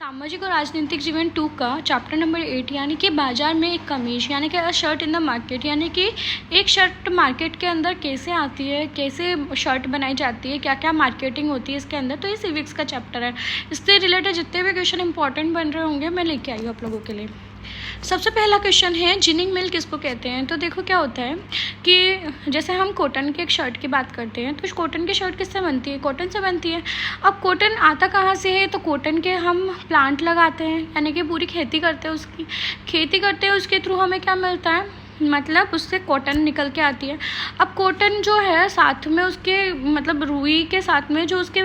सामाजिक और राजनीतिक जीवन 2 का चैप्टर नंबर 8 यानी कि बाजार में एक कमीज यानी कि अ शर्ट इन द मार्केट यानी कि एक शर्ट मार्केट के अंदर कैसे आती है, कैसे शर्ट बनाई जाती है, क्या क्या मार्केटिंग होती है इसके अंदर। तो ये सिविक्स का चैप्टर है। इससे रिलेटेड जितने भी क्वेश्चन इंपॉर्टेंट बन रहे होंगे मैं लेके आई हूँ आप लोगों के लिए। सबसे पहला क्वेश्चन है जिनिंग मिल किसको कहते हैं। तो देखो क्या होता है कि जैसे हम कॉटन के एक शर्ट की बात करते हैं तो कॉटन की शर्ट किससे बनती है, कॉटन से बनती है। अब कॉटन आता कहाँ से है, तो कॉटन के हम प्लांट लगाते हैं यानी कि पूरी खेती करते हैं, उसकी खेती करते हैं, उसके थ्रू हमें क्या मिलता है, मतलब उससे कॉटन निकल के आती है। अब कॉटन जो है साथ में उसके मतलब रुई के साथ में जो उसके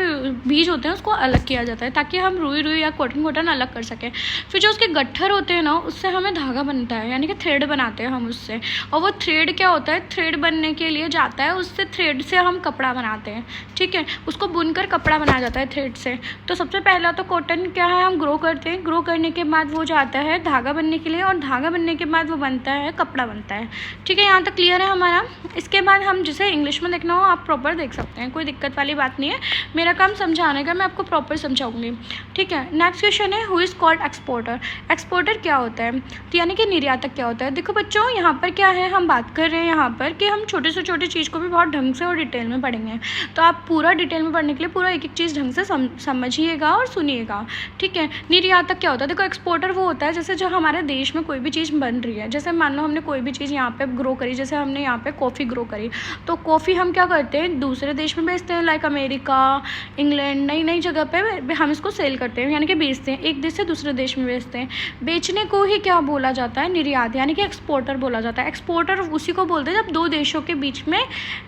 बीज होते हैं उसको अलग किया जाता है ताकि हम रुई या कॉटन अलग कर सकें। फिर जो उसके गट्ठर होते हैं ना उससे हमें धागा बनता है यानी कि थ्रेड बनाते हैं हम उससे। और वो थ्रेड क्या होता है, थ्रेड बनने के लिए जाता है, उससे थ्रेड से हम कपड़ा बनाते हैं। ठीक है, उसको बुनकर कपड़ा बनाया जाता है थ्रेड से। तो सबसे पहला तो कॉटन क्या है, हम ग्रो करते हैं, ग्रो करने के बाद वो जाता है धागा बनने के लिए और धागा बनने के बाद वो बनता है कपड़ा बनता है। ठीक है, यहाँ तक क्लियर है हमारा। इसके बाद हम जिसे इंग्लिश में देखना हो आप प्रॉपर देख सकते हैं, कोई दिक्कत वाली बात नहीं है। मेरा काम समझाने का, मैं आपको प्रॉपर समझाऊंगी। ठीक है, नेक्स्ट क्वेश्चन है who is called exporter. Exporter क्या होता है, तो यानी कि निर्यातक क्या होता है। देखो बच्चों यहाँ पर क्या है, हम बात कर रहे हैं यहाँ पर कि हम छोटे से छोटी चीज़ को भी बहुत ढंग से और डिटेल में पढ़ेंगे। तो आप पूरा डिटेल में पढ़ने के लिए पूरा एक एक चीज़ ढंग से समझिएगा और सुनिएगा। ठीक है, निर्यातक क्या होता है। देखो एक्सपोर्टर वो होता है जैसे जो हमारे देश में कोई भी चीज़ बन रही है, जैसे मान लो हमने कोई भी चीज़ यहाँ पे ग्रो करी, जैसे हमने यहाँ पे कॉफ़ी ग्रो करी, तो कॉफ़ी हम क्या करते हैं दूसरे देश में बेचते हैं, लाइक अमेरिका, इंग्लैंड, नई नई जगह पे हम इसको सेल करते हैं यानी कि बेचते हैं, एक देश से दूसरे देश में बेचते हैं। बेचने को ही क्या बोला जाता है, निर्यात यानी कि एक्सपोर्टर बोला जाता है। एक्सपोर्टर उसी को बोलते हैं जब दो देशों के बीच में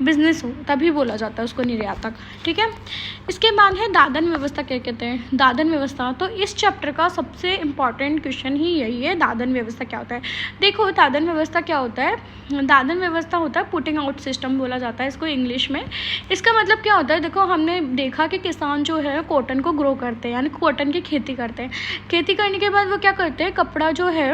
बिजनेस हो तभी बोला जाता है उसको निर्यातक। ठीक है, इसके बाद है दादन व्यवस्था क्या कहते हैं। दादन व्यवस्था, तो इस चैप्टर का सबसे इम्पॉर्टेंट क्वेश्चन ही यही है, दादन व्यवस्था क्या होता है। देखो दादन व्यवस्था क्या होता है, दादन व्यवस्था होता है पुटिंग आउट सिस्टम बोला जाता है इसको इंग्लिश में। इसका मतलब क्या होता है, देखो हमने देखा कि किसान जो है कॉटन को ग्रो करते हैं यानी कॉटन की खेती करते हैं। खेती करने के बाद वो क्या करते हैं, कपड़ा जो है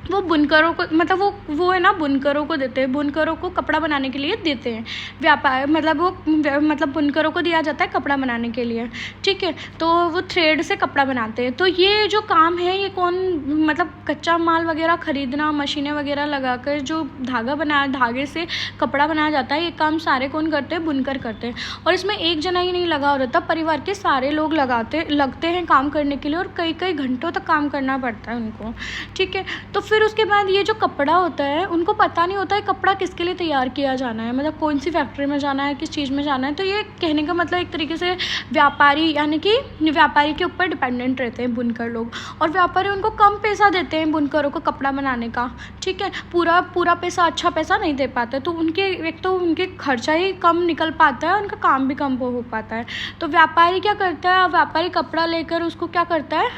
वो बुनकरों को, मतलब वो है ना बुनकरों को देते हैं, बुनकरों को कपड़ा बनाने के लिए देते हैं। व्यापार मतलब वो मतलब बुनकरों को दिया जाता है कपड़ा बनाने के लिए। ठीक है, तो वो थ्रेड से कपड़ा बनाते हैं। तो ये जो काम है ये कौन, मतलब कच्चा माल वगैरह खरीदना, मशीनें वगैरह लगाकर जो धागे से कपड़ा बनाया जाता है, ये काम सारे कौन करते हैं, बुनकर करते हैं। और इसमें एक जना ही नहीं लगा रहता, परिवार के सारे लोग लगते हैं काम करने के लिए और कई कई घंटों तक काम करना पड़ता है उनको। ठीक है, तो फिर उसके बाद ये जो कपड़ा होता है उनको पता नहीं होता है कपड़ा किसके लिए तैयार किया जाना है, मतलब कौन सी फैक्ट्री में जाना है, किस चीज़ में जाना है। तो ये कहने का मतलब एक तरीके से व्यापारी यानी कि व्यापारी के ऊपर डिपेंडेंट रहते हैं बुनकर लोग, और व्यापारी उनको कम पैसा देते हैं बुनकरों को कपड़ा बनाने का। ठीक है, पूरा पैसा, अच्छा पैसा नहीं दे पाते, तो उनके एक तो उनके खर्चा ही कम निकल पाता है, उनका काम भी कम हो पाता है। तो व्यापारी क्या करता है, व्यापारी कपड़ा लेकर उसको क्या करता है,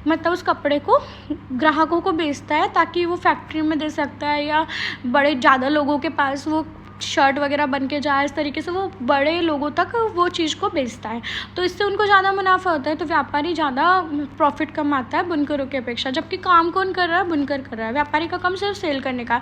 मतलब उस कपड़े को ग्राहकों को बेचता है ताकि वो फैक्ट्री में दे सकता है या बड़े ज़्यादा लोगों के पास वो शर्ट वगैरह बन के जाए, इस तरीके से वो बड़े लोगों तक वो चीज़ को बेचता है। तो इससे उनको ज़्यादा मुनाफा होता है, तो व्यापारी ज़्यादा प्रॉफिट कमाता है बुनकरों की अपेक्षा। जबकि काम कौन कर रहा है, बुनकर कर रहा है, व्यापारी का काम सिर्फ सेल करने का।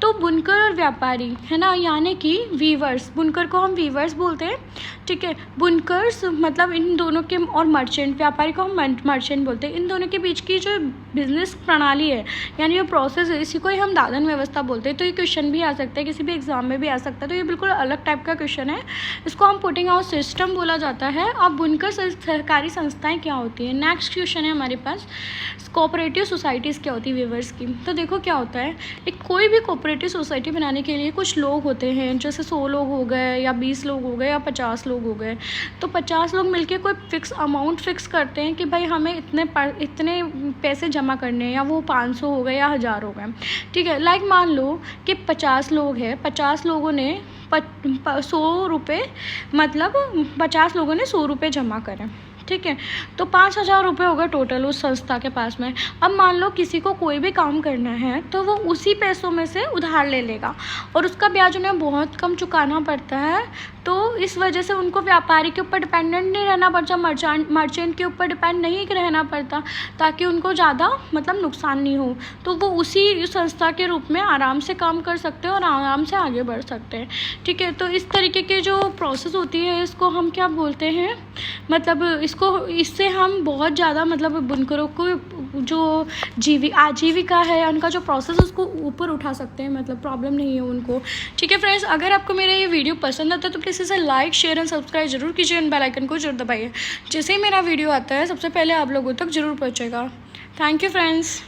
तो बुनकर और व्यापारी है ना, यानी कि वीवर्स, बुनकर को हम वीवर्स बोलते हैं। ठीक है, बुनकर्स मतलब इन दोनों के, और मर्चेंट, व्यापारी को हम मर्चेंट बोलते हैं। इन दोनों के बीच की जो बिजनेस प्रणाली है यानी जो प्रोसेस है, इसी को ही हम दादन व्यवस्था बोलते हैं। तो ये क्वेश्चन भी आ सकता है, किसी भी एग्जाम में भी आ सकता है। तो ये बिल्कुल अलग टाइप का क्वेश्चन है, इसको हम पुटिंग आउट सिस्टम बोला जाता है। अब बुनकर सहकारी संस्थाएं क्या होती है। नेक्स्ट क्वेश्चन है हमारे पास, कोऑपरेटिव सोसाइटीज़ क्या होती है वीवर्स की। तो देखो क्या होता है, एक कोई भी कोऑपरेटिव सोसाइटी बनाने के लिए कुछ लोग होते हैं, जैसे 100 लोग हो गए या 20 लोग हो गए या 50 लोग हो गए। तो 50 लोग मिलके कोई फिक्स अमाउंट फिक्स करते हैं कि भाई हमें इतने पैसे जमा करने हैं, या वो 500 हो गए या 1000 हो गए। ठीक है, लाइक मान लो कि 50 लोग हैं, 50 लोगों ने 100 रुपये, मतलब 50 लोगों ने 100 रुपये जमा करें। ठीक है, तो 5000 रुपये होगा टोटल उस संस्था के पास में। अब मान लो किसी को कोई भी काम करना है तो वो उसी पैसों में से उधार ले लेगा और उसका ब्याज उन्हें बहुत कम चुकाना पड़ता है। तो इस वजह से उनको व्यापारी के ऊपर डिपेंडेंट नहीं रहना पड़ता, मर्चेंट के ऊपर डिपेंड नहीं रहना पड़ता, ताकि उनको ज़्यादा मतलब नुकसान नहीं हो। तो वो उसी संस्था के रूप में आराम से काम कर सकते हैं और आराम से आगे बढ़ सकते हैं। ठीक है, तो इस तरीके की जो प्रोसेस होती है इसको हम क्या बोलते हैं, मतलब इससे हम बहुत ज़्यादा मतलब बुनकरों को जो आजीविका है उनका जो प्रोसेस उसको ऊपर उठा सकते हैं, मतलब प्रॉब्लम नहीं है उनको। ठीक है फ्रेंड्स, अगर आपको मेरा ये वीडियो पसंद आता है तो प्लीज़ इसे लाइक शेयर एंड सब्सक्राइब जरूर कीजिए एंड बेल आइकन को जरूर दबाइए। जैसे ही मेरा वीडियो आता है सबसे पहले आप लोगों तक जरूर पहुँचेगा। Thank you friends.